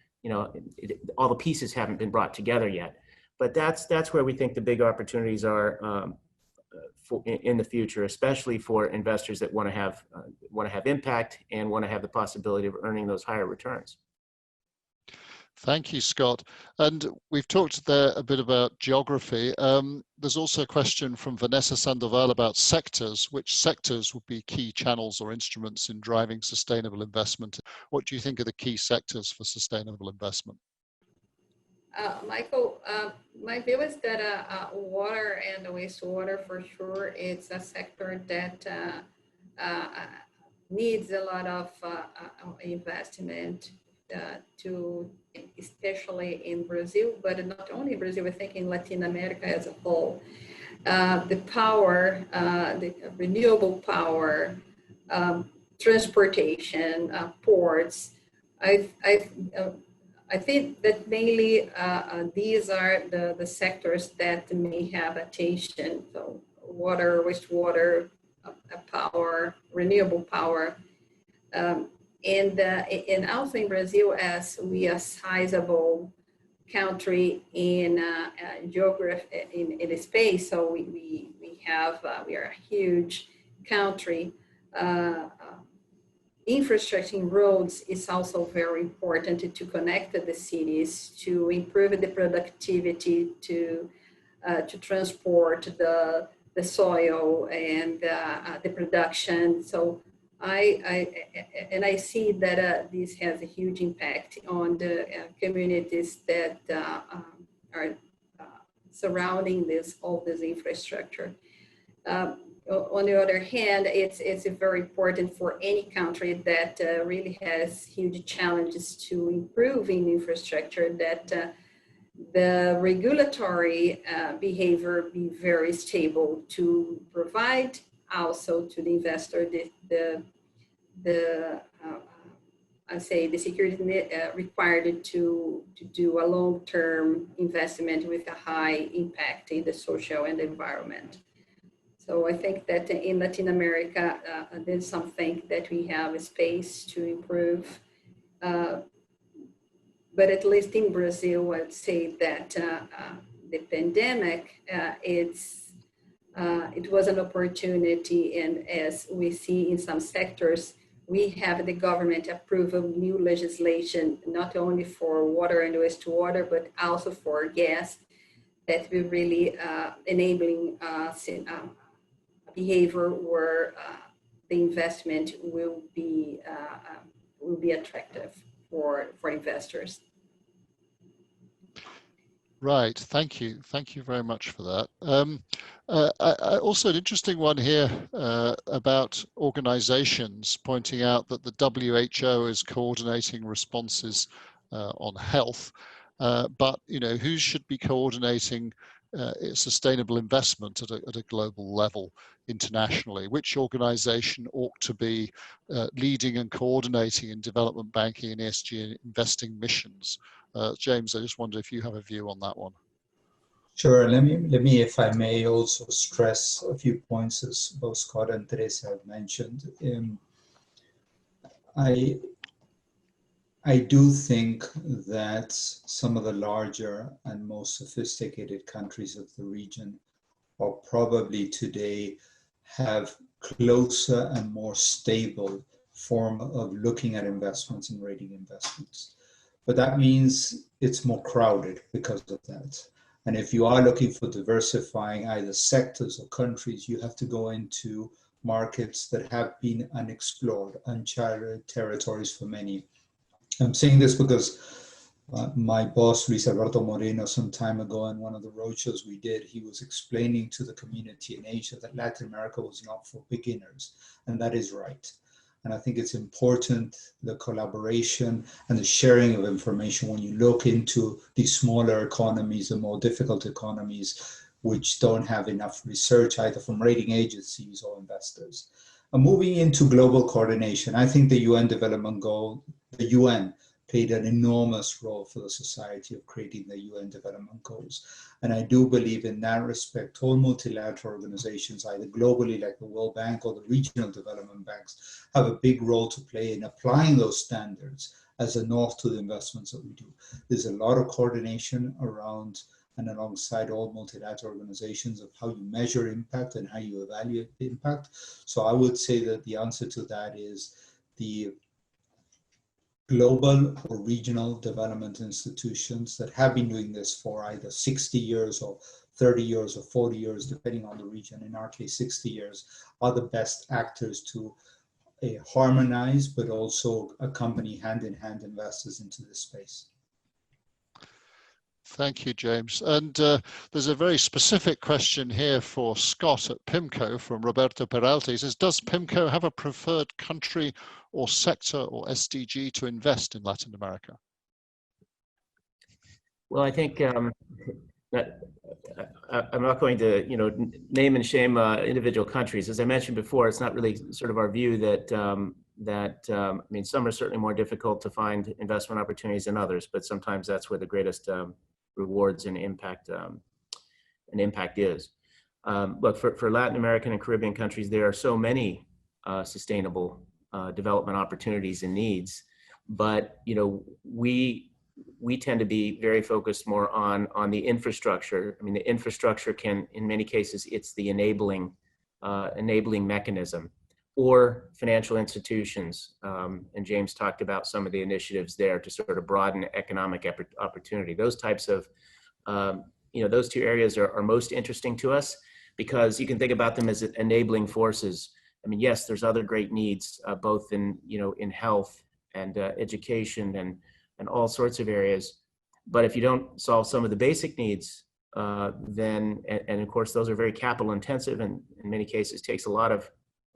Speaker 3: all the pieces haven't been brought together yet. But that's where we think the big opportunities are in the future, especially for investors that want to have impact and want to have the possibility of earning those higher returns.
Speaker 1: Thank you, Scott. And we've talked there a bit about geography. There's also a question from Vanessa Sandoval about sectors. Which sectors would be key channels or instruments in driving sustainable investment? What do you think are the key sectors for sustainable investment?
Speaker 4: Michael, my view is that water and wastewater, for sure, it's a sector that needs a lot of investment especially in Brazil, but not only in Brazil, I think in Latin America as a whole. The power, the renewable power, transportation, ports, I think that mainly these are the sectors that may have attention. So water, wastewater, power, renewable power. And also in Brazil, as we are a sizable country in geography, in space, so we are a huge country. Infrastructure in roads is also very important to connect the cities, to improve the productivity, to transport the soil and the production. So I see that this has a huge impact on the communities that are surrounding all this infrastructure. On the other hand, it's very important for any country that really has huge challenges to improve in infrastructure, that the regulatory behavior be very stable to provide also to the investor the security required to do a long-term investment with a high impact in the social and the environment. So I think that in Latin America, there's something that we have a space to improve. but at least in Brazil, I'd say that the pandemic, it was an opportunity, and as we see in some sectors, we have the government approve of new legislation, not only for water and wastewater, but also for gas, that will really enabling behavior where the investment will be attractive for investors.
Speaker 1: Right, thank you. Thank you very much for that. Also an interesting one here about organizations pointing out that the WHO is coordinating responses on health, but who should be coordinating sustainable investment at a global level internationally? Which organization ought to be leading and coordinating in development banking and ESG investing missions? James, I just wonder if you have a view on that one.
Speaker 2: Sure. Let me, if I may, also stress a few points as both Scott and Teresa have mentioned. I do think that some of the larger and most sophisticated countries of the region are probably today have closer and more stable form of looking at investments and rating investments. But that means it's more crowded because of that. And if you are looking for diversifying either sectors or countries, you have to go into markets that have been unexplored, uncharted territories for many. I'm saying this because my boss, Luis Alberto Moreno, some time ago in one of the roadshows we did, he was explaining to the community in Asia that Latin America was not for beginners, and that is right. And I think it's important, the collaboration and the sharing of information when you look into these smaller economies, the more difficult economies, which don't have enough research either from rating agencies or investors. And moving into global coordination, I think the UN Development Goal, the UN played an enormous role for the society of creating the UN Development Goals. And I do believe in that respect, all multilateral organizations, either globally like the World Bank or the regional development banks, have a big role to play in applying those standards as a north to the investments that we do. There's a lot of coordination around and alongside all multilateral organizations of how you measure impact and how you evaluate the impact. So I would say that the answer to that is the global or regional development institutions that have been doing this for either 60 years or 30 years or 40 years, depending on the region, in our case 60 years, are the best actors to harmonize, but also accompany hand-in-hand investors into this space.
Speaker 1: Thank you, James. And there's a very specific question here for Scott at Pimco from Roberto Peralta. He says, does Pimco have a preferred country or sector or SDG to invest in Latin America?
Speaker 3: Well, I think that I'm not going to, name and shame individual countries. As I mentioned before, it's not really sort of our view that I mean, some are certainly more difficult to find investment opportunities than others, but sometimes that's where the greatest rewards and impact is. Look, for Latin American and Caribbean countries, there are so many sustainable development opportunities and needs, but we tend to be very focused more on the infrastructure. I mean, the infrastructure can, in many cases, it's the enabling mechanism, or financial institutions. And James talked about some of the initiatives there to sort of broaden economic opportunity. Those types of, those two areas are most interesting to us because you can think about them as enabling forces. I mean, yes, there's other great needs, both in health and education and all sorts of areas. But if you don't solve some of the basic needs, then, and of course, those are very capital intensive and in many cases takes a lot of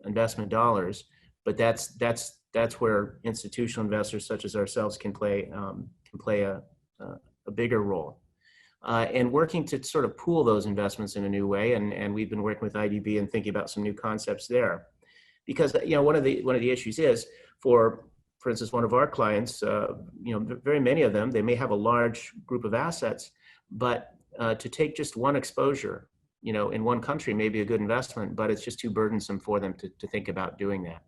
Speaker 3: investment dollars, but that's where institutional investors such as ourselves can play a bigger role. And working to sort of pool those investments in a new way, and we've been working with IDB and thinking about some new concepts there. Because one of the issues is for instance, one of our clients, very many of them, they may have a large group of assets, but to take just one exposure, in one country may be a good investment, but it's just too burdensome for them to think about doing that.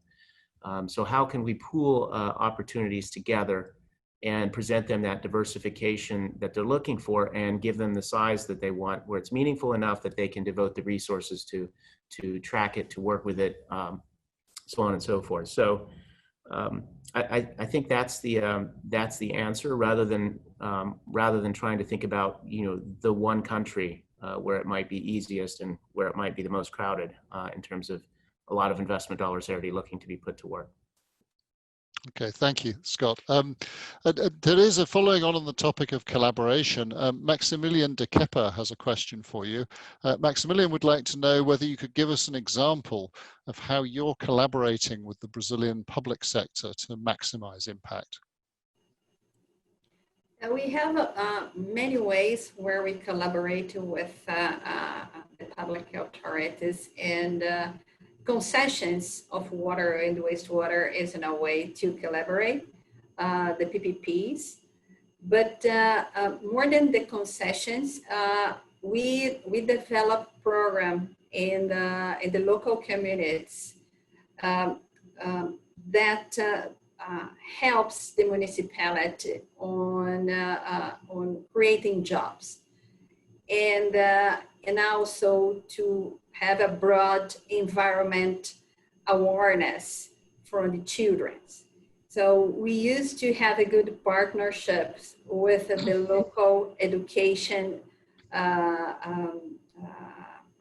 Speaker 3: So how can we pool opportunities together and present them that diversification that they're looking for, and give them the size that they want, where it's meaningful enough that they can devote the resources to track it, to work with it, so on and so forth. So I think that's the answer, rather than trying to think about, you know, the one country where it might be easiest and where it might be the most crowded in terms of a lot of investment dollars already looking to be put to work.
Speaker 1: Okay, thank you, Scott. Teresa, following on the topic of collaboration, Maximilian de Kepper has a question for you. Maximilian would like to know whether you could give us an example of how you're collaborating with the Brazilian public sector to maximize impact.
Speaker 4: We have many ways where we collaborate with the public authorities, and concessions of water and wastewater is a way to collaborate, the PPPs. But more than the concessions, we develop program in the local communities that helps the municipality on creating jobs, and also to have a broad environment awareness for the children. So we used to have a good partnerships with the local education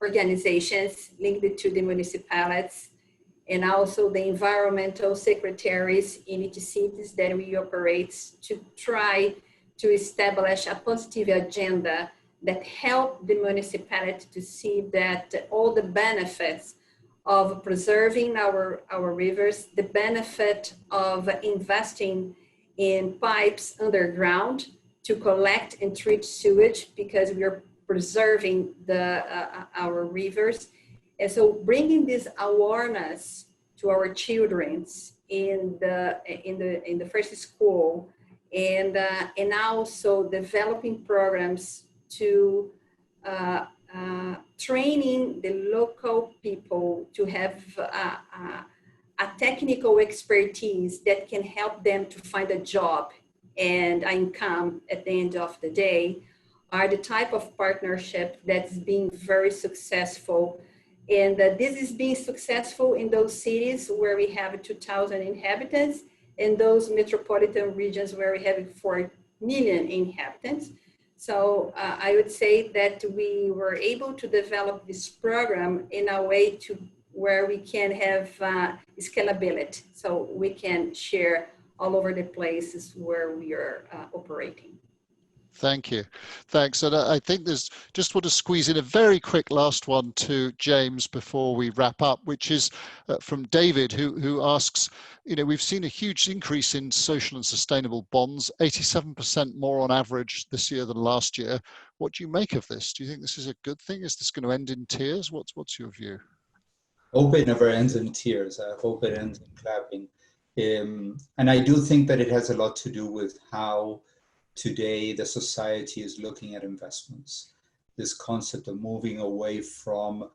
Speaker 4: organizations linked to the municipalities, and also the environmental secretaries in each cities that we operate, to try to establish a positive agenda that help the municipality to see that all the benefits of preserving our rivers, the benefit of investing in pipes underground to collect and treat sewage, because we are preserving our rivers. And so bringing this awareness to our children in the first school, and also developing programs to training the local people to have a technical expertise that can help them to find a job and income at the end of the day, are the type of partnership that's being very successful. And this is being successful in those cities where we have 2,000 inhabitants, and those metropolitan regions where we have 4 million inhabitants. So I would say that we were able to develop this program in a way to where we can have scalability, so we can share all over the places where we are operating.
Speaker 1: Thank you. Thanks. And I think there's just want to squeeze in a very quick last one to James before we wrap up, which is from David, who asks, you know, we've seen a huge increase in social and sustainable bonds, 87% more on average this year than last year. What do you make of this? Do you think this is a good thing? Is this going to end in tears? What's your view?
Speaker 2: I hope it never ends in tears. I hope it ends in clapping. And I do think that it has a lot to do with how today the society is looking at investments. This concept of moving away from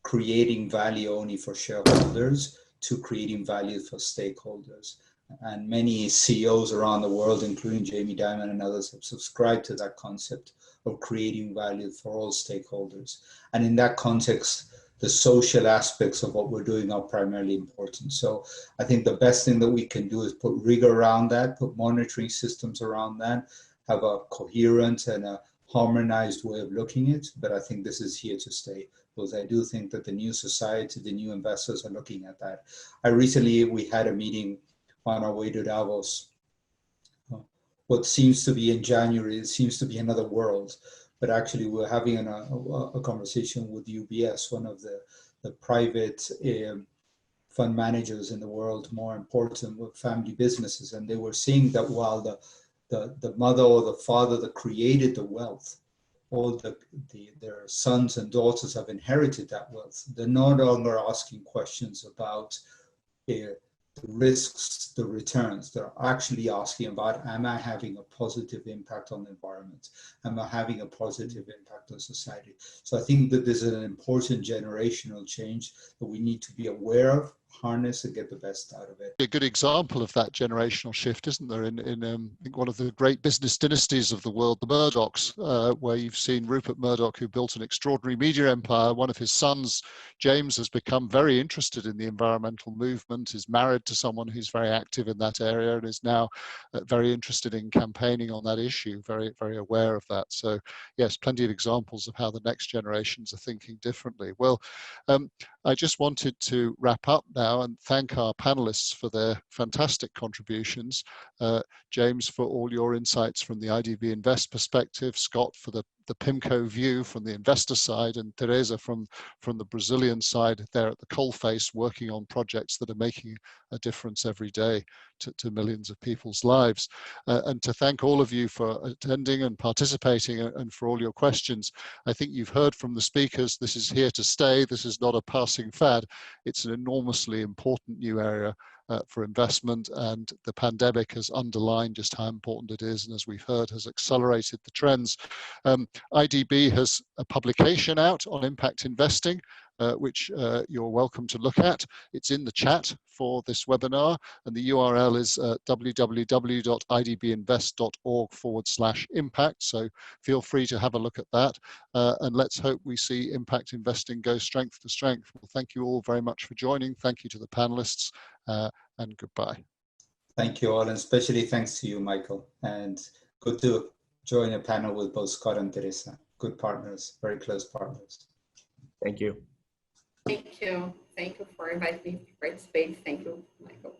Speaker 2: creating value only for shareholders to creating value for stakeholders. And many CEOs around the world, including Jamie Dimon and others, have subscribed to that concept of creating value for all stakeholders. And in that context, the social aspects of what we're doing are primarily important. So I think the best thing that we can do is put rigor around that, put monitoring systems around that, have a coherent and a harmonized way of looking at it. But I think this is here to stay, because I do think that the new society, the new investors are looking at that. We had a meeting on our way to Davos. What seems to be in January, it seems to be another world. But actually, we're having a conversation with UBS, one of the private fund managers in the world, more important with family businesses. And they were saying that while the mother or the father that created the wealth, all their sons and daughters have inherited that wealth, they're no longer asking questions about the risks, the returns. They're actually asking about, am I having a positive impact on the environment? Am I having a positive impact on society? So I think that this is an important generational change that we need to be aware of, harness and get the best out of it.
Speaker 1: A good example of that generational shift, isn't there, in I think one of the great business dynasties of the world, the Murdochs, where you've seen Rupert Murdoch, who built an extraordinary media empire. One of his sons, James, has become very interested in the environmental movement, is married to someone who's very active in that area, and is now very interested in campaigning on that issue, very, very aware of that. So yes, plenty of examples of how the next generations are thinking differently. Well, I just wanted to wrap up now and thank our panelists for their fantastic contributions. James, for all your insights from the IDB Invest perspective, Scott for the Pimco view from the investor side, and Teresa from the Brazilian side there at the coalface, working on projects that are making a difference every day to millions of people's lives. And to thank all of you for attending and participating and for all your questions. I think you've heard from the speakers, this is here to stay. This is not a passing fad. It's an enormously important new area for investment, and the pandemic has underlined just how important it is, and as we've heard, has accelerated the trends. IDB has a publication out on impact investing, which you're welcome to look at. It's in the chat for this webinar, and the URL is www.idbinvest.org/impact. So feel free to have a look at that, and let's hope we see impact investing go strength to strength. Well, thank you all very much for joining. Thank you to the panelists, and goodbye.
Speaker 2: Thank you all, and especially thanks to you, Michael. And good to join a panel with both Scott and Teresa. Good partners, very close partners.
Speaker 3: Thank you.
Speaker 4: Thank you. Thank you for inviting me to participate. Thank you, Michael.